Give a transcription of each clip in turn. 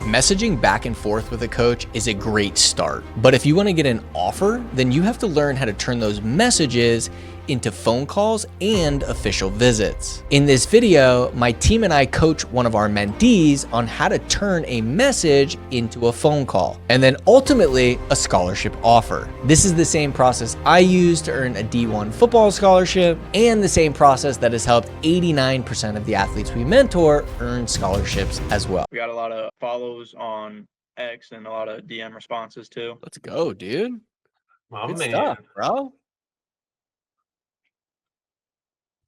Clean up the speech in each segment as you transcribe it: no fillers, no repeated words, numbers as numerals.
Messaging back and forth with a coach is a great start, but if you want to get an offer, then you have to learn how to turn those messages into phone calls and official visits. In this video, my team and I coach one of our mentees on how to turn a message into a phone call, and then ultimately a scholarship offer. This is the same process I use to earn a D1 football scholarship, and the same process that has helped 89% of the athletes we mentor earn scholarships as well. We got a lot of follows on X and a lot of DM responses too. Let's go, dude. Good man. stuff, bro.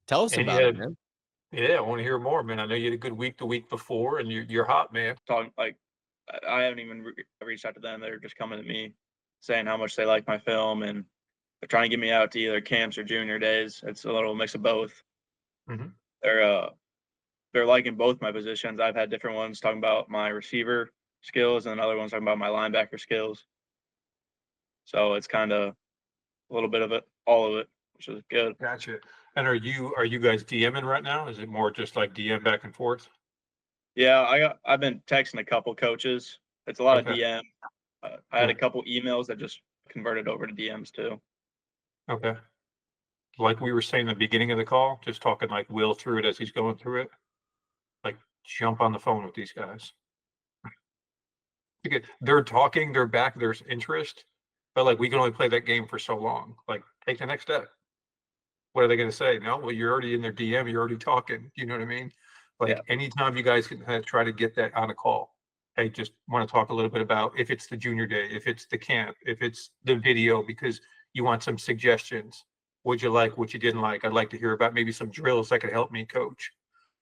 Tell us And about it, man. Yeah, I want to hear more, man. I know you had a good week the week before, and you're hot, man. Talking like I haven't even reached out to them. They're just coming to me saying how much they like my film, and they're trying to get me out to either camps or junior days. It's a little mix of both. Mm-hmm. They're liking both my positions. I've had different ones talking about my receiver skills and other ones talking about my linebacker skills. So it's kind of a little bit of it, all of it, which is good. Gotcha. And are you guys DMing right now? Is it more just like DM back and forth? Yeah, I've been texting a couple coaches. It's a lot of Okay. DM. I had a couple emails that just converted over to DMs too. Okay. Like we were saying at the beginning of the call, just talking like Will through it as he's going through it. Like jump on the phone with these guys. Because they're talking, they're back, there's interest, but like we can only play that game for so long. Like take the next step. What are they going to say? No, well, you're already in their DM. You're already talking. You know what I mean? Like anytime you guys can try to get that on a call. Hey, just want to talk a little bit about if it's the junior day, if it's the camp, if it's the video, because you want some suggestions. What'd you like? What you didn't like? I'd like to hear about maybe some drills that could help me coach.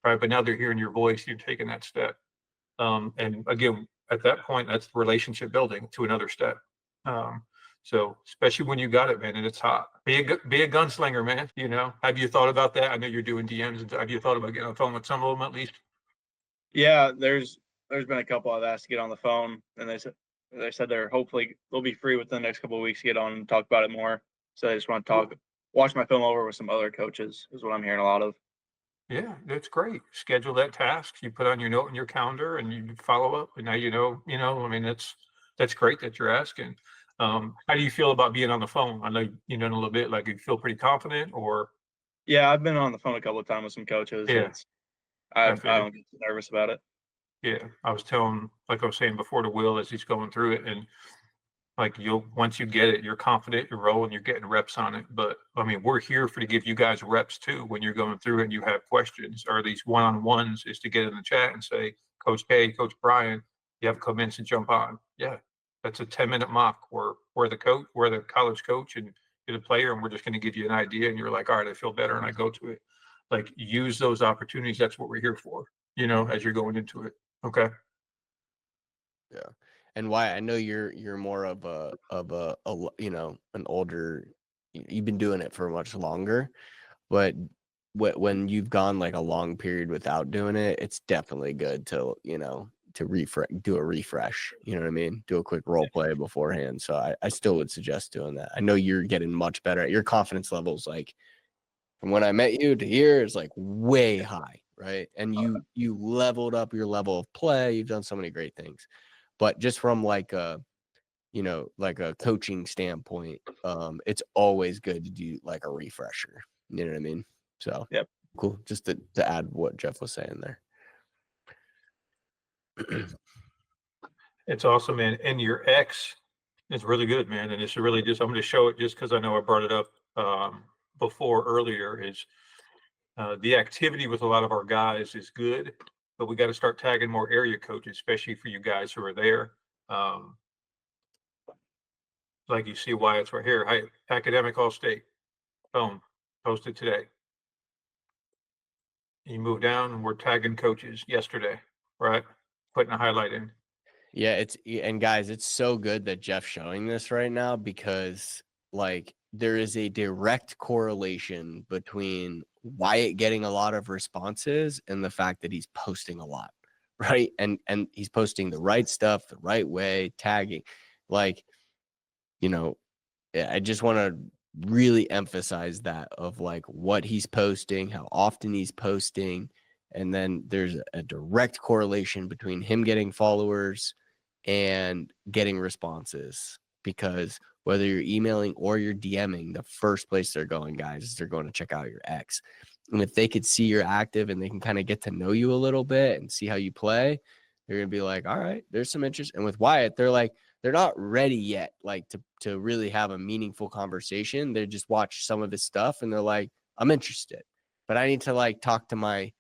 All right. But now they're hearing your voice. You're taking that step. And again, at that point, that's relationship building to another step. So especially when you got it, man, and it's hot, be a gunslinger, man. You know, have you thought about that? I know you're doing DMs. And have you thought about getting on the phone with some of them at least? Yeah, there's been a couple I've asked to get on the phone, and they said they'll be free within the next couple of weeks to get on and talk about it more. So they just want to watch my film over with some other coaches is what I'm hearing a lot of. Yeah, that's great. Schedule that task. You put on your note in your calendar and you follow up. And now I mean, that's great that you're asking. How do you feel about being on the phone? I know you know in a little bit, like you feel pretty confident or. Yeah, I've been on the phone a couple of times with some coaches. Yeah. I don't get too nervous about it. Yeah. I was saying before to Will as he's going through it, and like once you get it, you're confident, you're rolling, you're getting reps on it. But I mean, we're here to give you guys reps too when you're going through and you have questions, or these one-on-ones is to get in the chat and say, Coach K, Coach Brian, you have comments and jump on. Yeah. That's a 10-minute mock where we're the college coach and you're the player, and we're just going to give you an idea. And you're like, all right, I feel better. And I go to it. Like use those opportunities. That's what we're here for, as you're going into it. Okay. Yeah. And why I know you're more of a an older, you've been doing it for much longer, but when you've gone like a long period without doing it, it's definitely good to do a refresh, you know what I mean? Do a quick role play beforehand. So I still would suggest doing that. I know you're getting much better at your confidence levels. Like from when I met you to here is like way high, right? And you leveled up your level of play. You've done so many great things, but just from like a coaching standpoint, it's always good to do like a refresher. You know what I mean? So cool. Just to add what Jeff was saying there. It's awesome, man. And your X is really good, man. And it's really I'm going to show it just because I know I brought it up before earlier is the activity with a lot of our guys is good, but we got to start tagging more area coaches, especially for you guys who are there. Like you see why it's right here. Hi, Academic All-State. Boom. Posted today. You move down and we're tagging coaches yesterday, right? Putting a highlight in. Yeah, and guys, it's so good that Jeff's showing this right now because like there is a direct correlation between Wyatt getting a lot of responses and the fact that he's posting a lot, right? And he's posting the right stuff the right way, tagging. Like, I just want to really emphasize that of like what he's posting, how often he's posting, And then there's a direct correlation between him getting followers and getting responses, because whether you're emailing or you're DMing, the first place they're going, guys, is they're going to check out your ex. And if they could see you're active and they can kind of get to know you a little bit and see how you play, they're going to be like, all right, there's some interest. And with Wyatt, they're not ready yet, like to really have a meaningful conversation. They just watch some of his stuff and they're like, I'm interested, but I need to like talk to my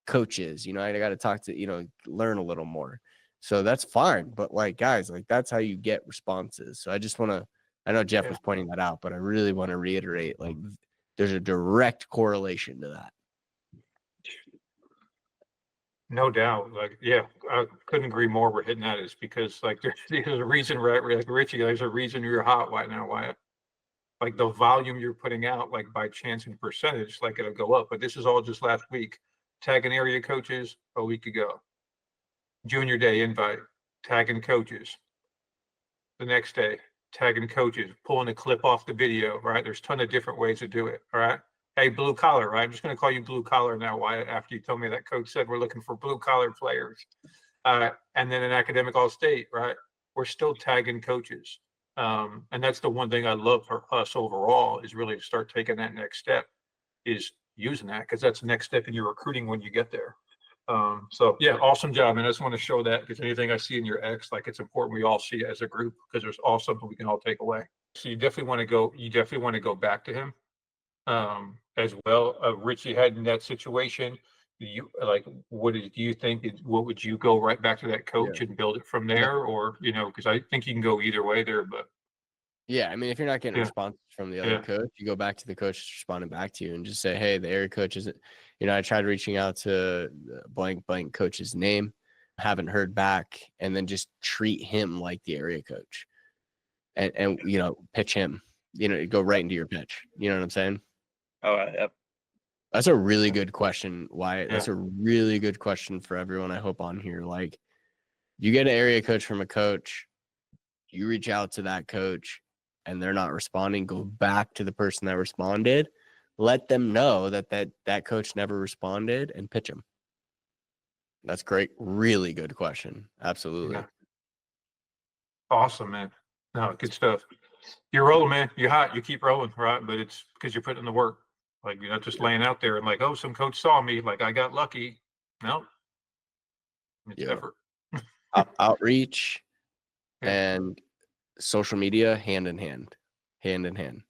coaches, I got to talk to, learn a little more. So that's fine. But like, guys, like that's how you get responses. So I know Jeff was pointing that out, but I really want to reiterate, like there's a direct correlation to that. No doubt. Like, yeah, I couldn't agree more. We're hitting that is because like there's a reason, right? Like Richie, there's a reason you're hot right now, Wyatt. Like the volume you're putting out, like by chance and percentage, like it'll go up. But this is all just last week. Tagging area coaches a week ago. Junior day invite, tagging coaches. The next day, tagging coaches, pulling a clip off the video, right? There's a ton of different ways to do it, all right? Hey, blue collar, right? I'm just going to call you blue collar now, Wyatt, after you told me that coach said we're looking for blue collar players. And then in academic all state, right? We're still tagging coaches. And that's the one thing I love for us overall is really to start taking that next step is using that because that's the next step in your recruiting when you get there. So yeah, awesome job. And I just want to show that because anything I see in your ex, like it's important we all see it as a group because there's all something we can all take away. So you definitely want to go back to him as well. Richie had in that situation. What do you think? What would you go right back to that coach and build it from there? Or, because I think you can go either way there, but. Yeah, I mean, if you're not getting responses from the other coach, you go back to the coach that's responding back to you and just say, hey, the area coach isn't, I tried reaching out to blank coach's name, haven't heard back, and then just treat him like the area coach and pitch him, go right into your pitch. You know what I'm saying? Oh, yep. That's a really good question, Wyatt. That's a really good question for everyone, I hope, on here. Like, you get an area coach from a coach, you reach out to that coach, and they're not responding, go back to the person that responded, let them know that coach never responded, and pitch them. That's great. Really good question. Absolutely. Yeah. Awesome, man. No, good stuff. You're rolling, man. You're hot. You keep rolling, right? But it's because you're putting in the work. Like, you're not just laying out there and like, oh, some coach saw me. Like, I got lucky. No. It's effort. Outreach and social media hand in hand.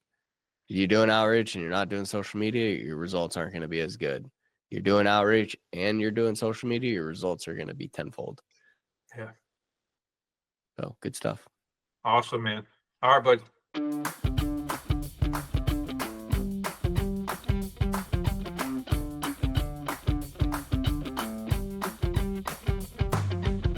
You're doing outreach and you're not doing social media, your results aren't going to be as good. You're doing outreach and you're doing social media, your results are going to be tenfold. Yeah. So good stuff. Awesome, man. All right, bud.